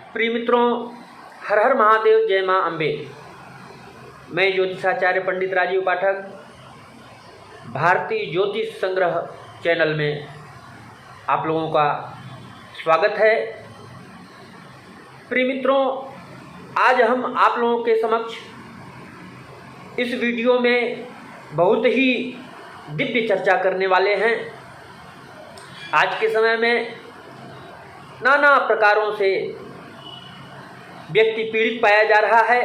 प्रिय मित्रों, हर हर महादेव, जय माँ अम्बे। मैं ज्योतिषाचार्य पंडित राजीव पाठक भारतीय ज्योतिष संग्रह चैनल में आप लोगों का स्वागत है। प्रिय मित्रों, आज हम आप लोगों के समक्ष इस वीडियो में बहुत ही दिव्य चर्चा करने वाले हैं। आज के समय में नाना प्रकारों से व्यक्ति पीड़ित पाया जा रहा है।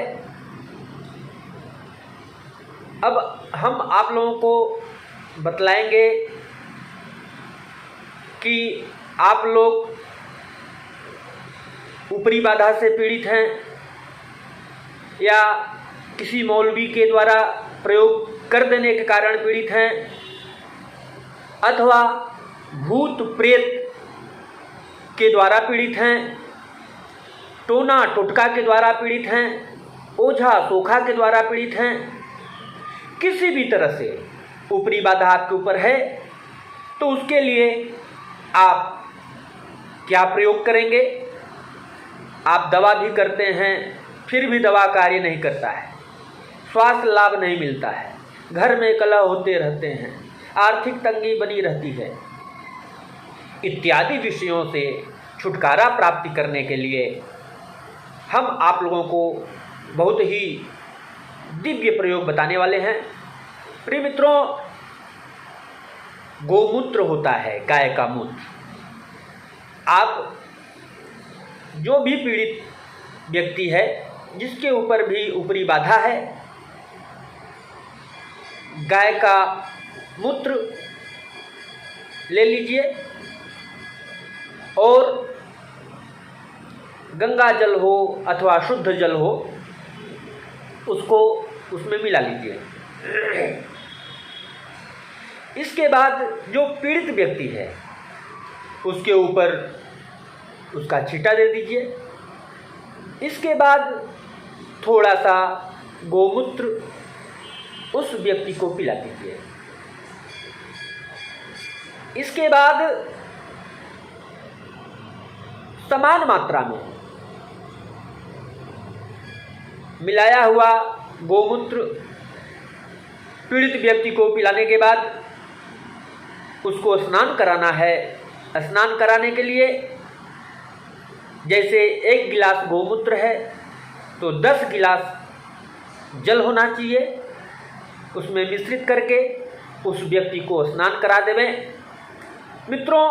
अब हम आप लोगों को बतलाएंगे कि आप लोग ऊपरी बाधा से पीड़ित हैं या किसी मौलवी के द्वारा प्रयोग कर देने के कारण पीड़ित हैं, अथवा भूत प्रेत के द्वारा पीड़ित हैं, टोना टोटका के द्वारा पीड़ित हैं, ओझा सोखा के द्वारा पीड़ित हैं। किसी भी तरह से ऊपरी बाधा आपके ऊपर है तो उसके लिए आप क्या प्रयोग करेंगे। आप दवा भी करते हैं, फिर भी दवा कार्य नहीं करता है, स्वास्थ्य लाभ नहीं मिलता है, घर में कलह होते रहते हैं, आर्थिक तंगी बनी रहती है, इत्यादि विषयों से छुटकारा प्राप्ति करने के लिए हम आप लोगों को बहुत ही दिव्य प्रयोग बताने वाले हैं। प्रिय मित्रों, गोमूत्र होता है, गाय का मूत्र। आप जो भी पीड़ित व्यक्ति है, जिसके ऊपर भी ऊपरी बाधा है, गाय का मूत्र ले लीजिए और गंगा जल हो अथवा शुद्ध जल हो, उसको उसमें मिला लीजिए। इसके बाद जो पीड़ित व्यक्ति है उसके ऊपर उसका छींटा दे दीजिए। इसके बाद थोड़ा सा गोमूत्र उस व्यक्ति को पिला दीजिए। इसके बाद समान मात्रा में मिलाया हुआ गोमूत्र पीड़ित व्यक्ति को पिलाने के बाद उसको स्नान कराना है। स्नान कराने के लिए जैसे 1 गिलास गोमूत्र है तो 10 गिलास जल होना चाहिए, उसमें मिश्रित करके उस व्यक्ति को स्नान करा देवें। मित्रों,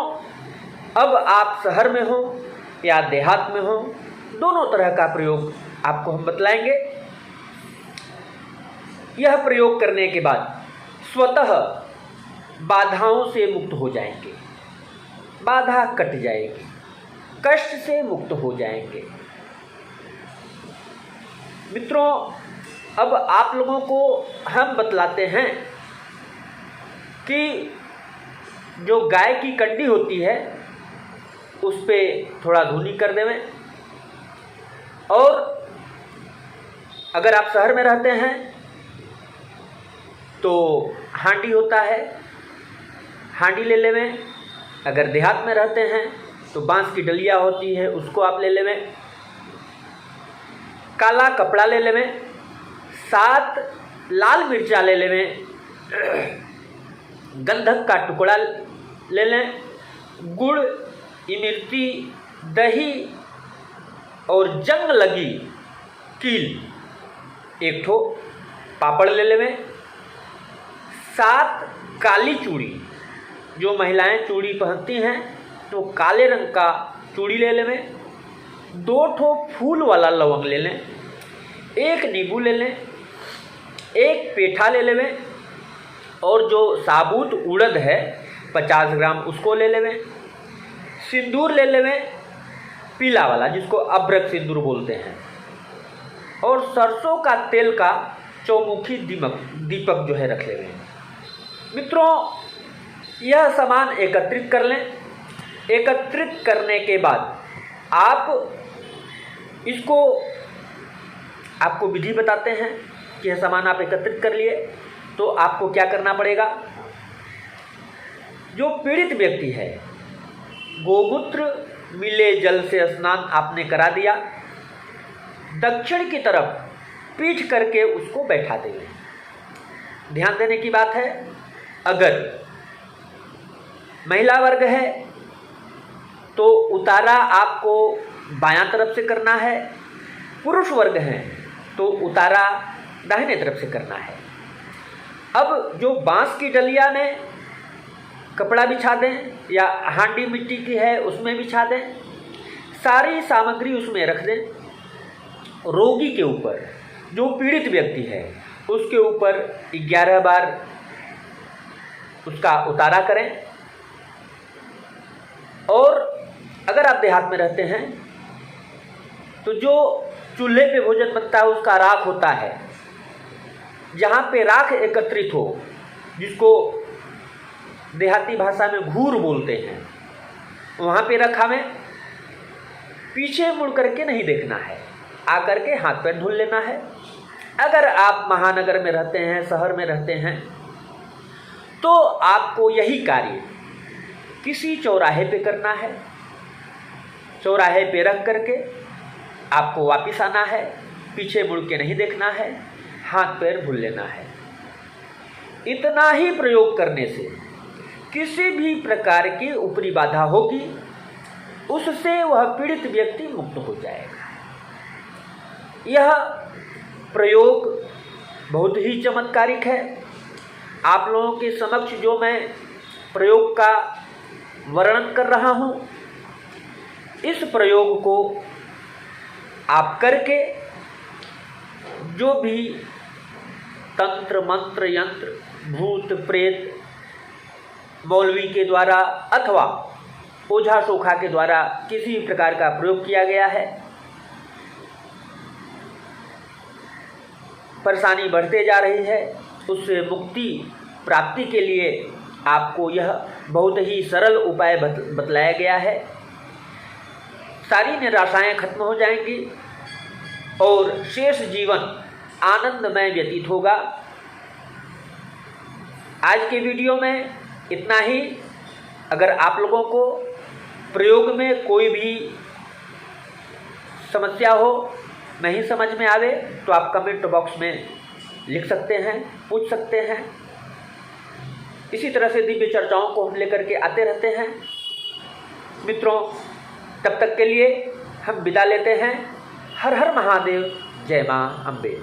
अब आप शहर में हो या देहात में हो, दोनों तरह का प्रयोग आपको हम बतलाएंगे। यह प्रयोग करने के बाद स्वतः बाधाओं से मुक्त हो जाएंगे, बाधा कट जाएगी, कष्ट से मुक्त हो जाएंगे। मित्रों, अब आप लोगों को हम बतलाते हैं कि जो गाय की कंडी होती है उस पर थोड़ा धूनी कर देवें। और अगर आप शहर में रहते हैं तो हांडी होता है, हांडी ले लेवें। अगर देहात में रहते हैं तो बांस की डलिया होती है, उसको आप ले लेवें। काला कपड़ा ले लेवें, 7 लाल मिर्चा ले लेवें, गंधक का टुकड़ा ले लें, गुड़, इमरती, दही और जंग लगी कील 1 ठो पापड़ ले लेवें। 7 काली चूड़ी, जो महिलाएं चूड़ी पहनती हैं तो काले रंग का चूड़ी ले लेवें। 2 ठो फूल वाला लवंग ले लें, 1 नींबू ले लें, 1 पेठा ले लेवें और जो साबुत उड़द है 50 ग्राम उसको ले लेवें। सिंदूर ले लेवें, पीला वाला, जिसको अभ्रक सिंदूर बोलते हैं। और सरसों का तेल का चौमुखी दीपक जो है रख लेवें। मित्रों, यह सामान एकत्रित कर लें। एकत्रित करने के बाद आप इसको, आपको विधि बताते हैं कि यह सामान आप एकत्रित कर लिए तो आपको क्या करना पड़ेगा। जो पीड़ित व्यक्ति है, गोमूत्र मिले जल से स्नान आपने करा दिया, दक्षिण की तरफ पीठ करके उसको बैठा देंगे। ध्यान देने की बात है, अगर महिला वर्ग है तो उतारा आपको बायां तरफ से करना है, पुरुष वर्ग है तो उतारा दाहिने तरफ से करना है। अब जो बांस की डलिया में कपड़ा बिछा दें या हांडी मिट्टी की है उसमें बिछा दें, सारी सामग्री उसमें रख दें, रोगी के ऊपर, जो पीड़ित व्यक्ति है उसके ऊपर 11 बार उसका उतारा करें। और अगर आप देहात में रहते हैं तो जो चूल्हे पे भोजन बनता है उसका राख होता है, जहाँ पे राख एकत्रित हो, जिसको देहाती भाषा में घूर बोलते हैं, वहाँ पे रखा में पीछे मुड़ करके नहीं देखना है, आकर के हाथ पैर धुल लेना है। अगर आप महानगर में रहते हैं, शहर में रहते हैं, तो आपको यही कार्य किसी चौराहे पे करना है। चौराहे पे रख करके आपको वापस आना है, पीछे मुड़ के नहीं देखना है, हाथ पैर धुल लेना है। इतना ही प्रयोग करने से किसी भी प्रकार की ऊपरी बाधा होगी उससे वह पीड़ित व्यक्ति मुक्त हो जाएगा। यह प्रयोग बहुत ही चमत्कारिक है। आप लोगों के समक्ष जो मैं प्रयोग का वर्णन कर रहा हूँ, इस प्रयोग को आप करके जो भी तंत्र मंत्र यंत्र भूत प्रेत मौलवी के द्वारा अथवा ओझा सोखा के द्वारा किसी प्रकार का प्रयोग किया गया है, परेशानी बढ़ते जा रही है, उससे मुक्ति प्राप्ति के लिए आपको यह बहुत ही सरल उपाय बतलाया गया है। सारी निराशाएं खत्म हो जाएंगी और शेष जीवन आनंदमय व्यतीत होगा। आज के वीडियो में इतना ही। अगर आप लोगों को प्रयोग में कोई भी समस्या हो, नहीं समझ में आवे, तो आप कमेंट बॉक्स में लिख सकते हैं, पूछ सकते हैं। इसी तरह से दिव्य चर्चाओं को हम लेकर के आते रहते हैं। मित्रों, तब तक के लिए हम विदा लेते हैं। हर हर महादेव, जय मां अम्बे।